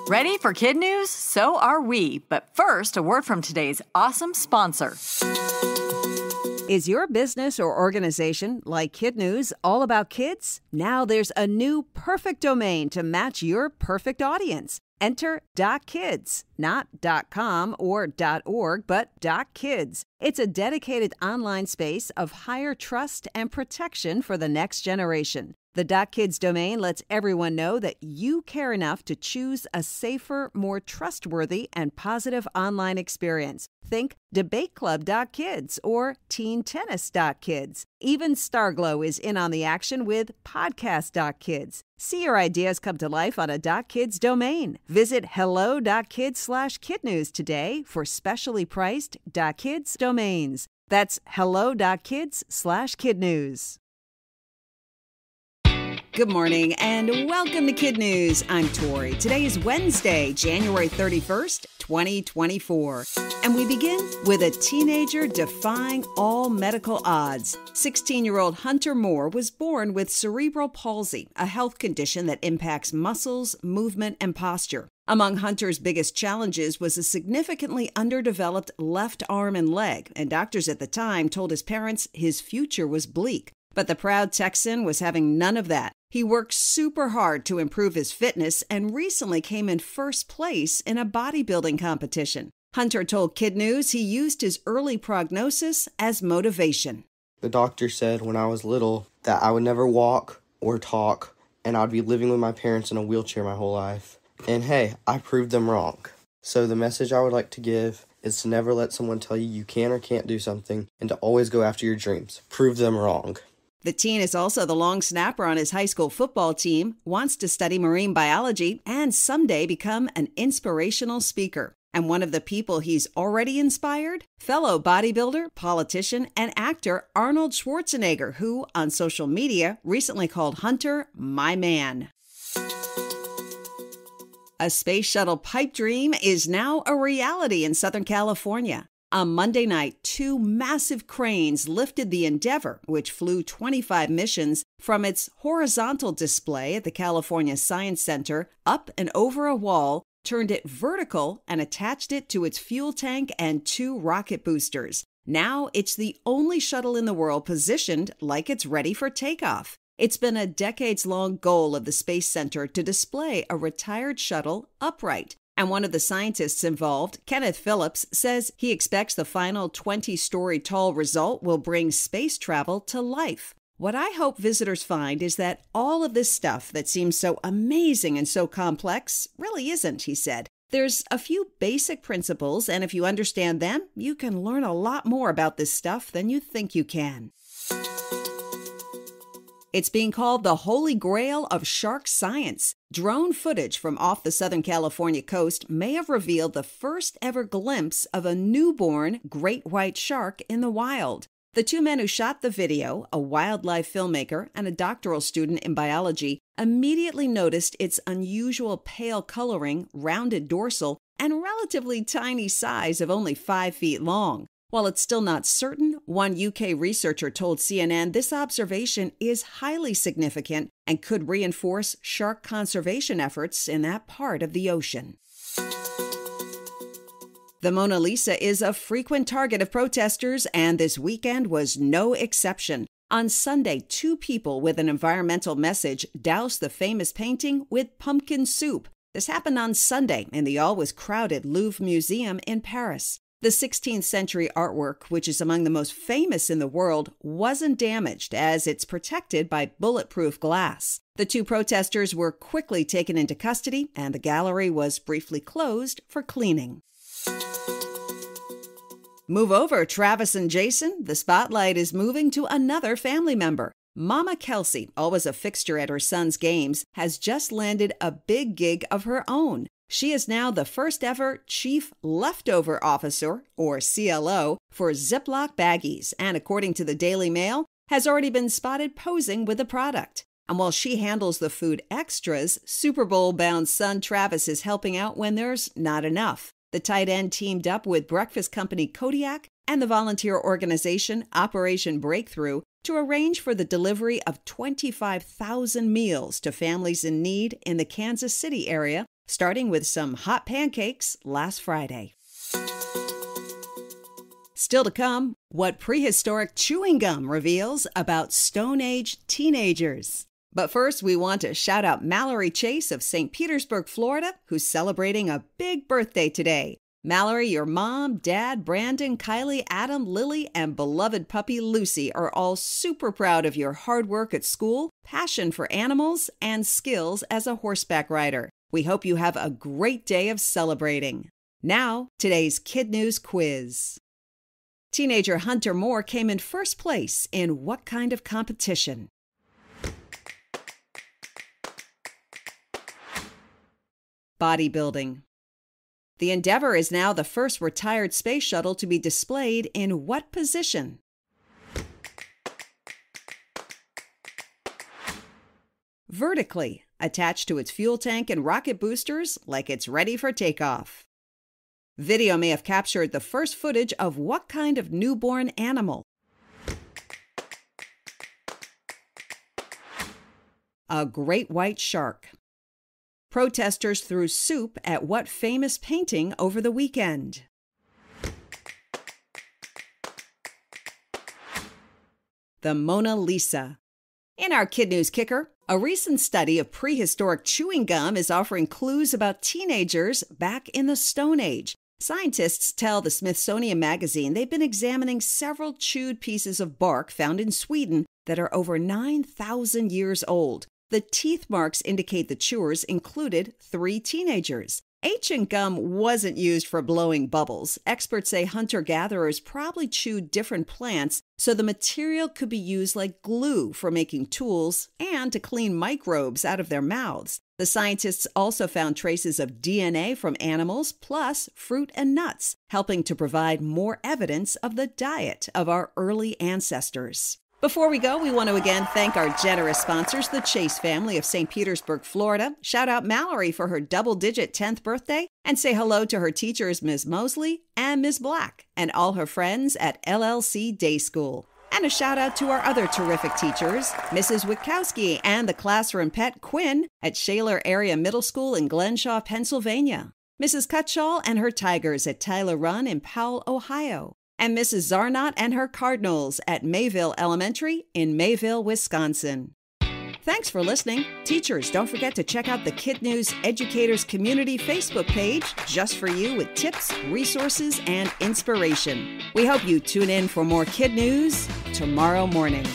Ready for Kid News? So are we. But first, a word from today's awesome sponsor. Is your business or organization, like KidNuz, all about kids? Now there's a new perfect domain to match your perfect audience. Enter .kids, not .com or .org, but .kids. It's a dedicated online space of higher trust and protection for the next generation. The .kids domain lets everyone know that you care enough to choose a safer, more trustworthy, and positive online experience. Think debateclub.kids or teentennis.kids. Even Starglow is in on the action with podcast.kids. See your ideas come to life on a .kids domain. Visit hello.kids/kidnews today for specially priced .kids domains. That's hello.kids/kidnews. Good morning and welcome to Kid News. I'm Tori. Today is Wednesday, January 31st, 2024. And we begin with a teenager defying all medical odds. 16-year-old Hunter Moore was born with cerebral palsy, a health condition that impacts muscles, movement, and posture. Among Hunter's biggest challenges was a significantly underdeveloped left arm and leg, and doctors at the time told his parents his future was bleak. But the proud Texan was having none of that. He worked super hard to improve his fitness and recently came in first place in a bodybuilding competition. Hunter told KidNuz he used his early prognosis as motivation. The doctor said when I was little that I would never walk or talk and I'd be living with my parents in a wheelchair my whole life. And hey, I proved them wrong. So the message I would like to give is to never let someone tell you you can or can't do something and to always go after your dreams. Prove them wrong. The teen is also the long snapper on his high school football team, wants to study marine biology, and someday become an inspirational speaker. And one of the people he's already inspired? Fellow bodybuilder, politician, and actor Arnold Schwarzenegger, who, on social media, recently called Hunter my man. A space shuttle pipe dream is now a reality in Southern California. On Monday night, 2 massive cranes lifted the Endeavour, which flew 25 missions, from its horizontal display at the California Science Center up and over a wall, turned it vertical, and attached it to its fuel tank and 2 rocket boosters. Now it's the only shuttle in the world positioned like it's ready for takeoff. It's been a decades-long goal of the Space Center to display a retired shuttle upright. And one of the scientists involved, Kenneth Phillips, says he expects the final 20-story tall result will bring space travel to life. What I hope visitors find is that all of this stuff that seems so amazing and so complex really isn't, he said. There's a few basic principles, and if you understand them, you can learn a lot more about this stuff than you think you can. It's being called the Holy Grail of shark science. Drone footage from off the Southern California coast may have revealed the first ever glimpse of a newborn great white shark in the wild. The 2 men who shot the video, a wildlife filmmaker and a doctoral student in biology, immediately noticed its unusual pale coloring, rounded dorsal, and relatively tiny size of only 5 feet long. While it's still not certain, one UK researcher told CNN this observation is highly significant and could reinforce shark conservation efforts in that part of the ocean. The Mona Lisa is a frequent target of protesters, and this weekend was no exception. On Sunday, 2 people with an environmental message doused the famous painting with pumpkin soup. This happened on Sunday in the always crowded Louvre Museum in Paris. The 16th century artwork, which is among the most famous in the world, wasn't damaged as it's protected by bulletproof glass. The 2 protesters were quickly taken into custody and the gallery was briefly closed for cleaning. Move over, Travis and Jason. The spotlight is moving to another family member. Mama Kelce, always a fixture at her son's games, has just landed a big gig of her own. She is now the first ever Chief Leftover Officer, or CLO, for Ziploc baggies, and according to the Daily Mail, has already been spotted posing with the product. And while she handles the food extras, Super Bowl-bound son Travis is helping out when there's not enough. The tight end teamed up with breakfast company Kodiak and the volunteer organization Operation Breakthrough to arrange for the delivery of 25,000 meals to families in need in the Kansas City area starting with some hot pancakes last Friday. Still to come, what prehistoric chewing gum reveals about Stone Age teenagers. But first, we want to shout out Mallory Chase of St. Petersburg, Florida, who's celebrating a big birthday today. Mallory, your mom, dad, Brandon, Kylie, Adam, Lily, and beloved puppy Lucy are all super proud of your hard work at school, passion for animals, and skills as a horseback rider. We hope you have a great day of celebrating. Now, today's KidNuz quiz. Teenager Hunter Moore came in first place in what kind of competition? Bodybuilding. The Endeavour is now the first retired space shuttle to be displayed in what position? Vertically, attached to its fuel tank and rocket boosters like it's ready for takeoff. Video may have captured the first footage of what kind of newborn animal? A great white shark. Protesters threw soup at what famous painting over the weekend? The Mona Lisa. In our KidNuz Kicker, a recent study of prehistoric chewing gum is offering clues about teenagers back in the Stone Age. Scientists tell the Smithsonian Magazine they've been examining several chewed pieces of bark found in Sweden that are over 9,000 years old. The teeth marks indicate the chewers included 3 teenagers. Ancient gum wasn't used for blowing bubbles. Experts say hunter-gatherers probably chewed different plants, so the material could be used like glue for making tools and to clean microbes out of their mouths. The scientists also found traces of DNA from animals, plus fruit and nuts, helping to provide more evidence of the diet of our early ancestors. Before we go, we want to again thank our generous sponsors, the Chase family of St. Petersburg, Florida. Shout out Mallory for her double-digit 10th birthday, and say hello to her teachers, Ms. Mosley and Ms. Black, and all her friends at LLC Day School. And a shout out to our other terrific teachers, Mrs. Witkowski and the classroom pet Quinn at Shaler Area Middle School in Glenshaw, Pennsylvania. Mrs. Cutshall and her tigers at Tyler Run in Powell, Ohio. And Mrs. Zarnot and her Cardinals at Mayville Elementary in Mayville, Wisconsin. Thanks for listening. Teachers, don't forget to check out the KidNuz Educators Community Facebook page just for you with tips, resources, and inspiration. We hope you tune in for more KidNuz tomorrow morning.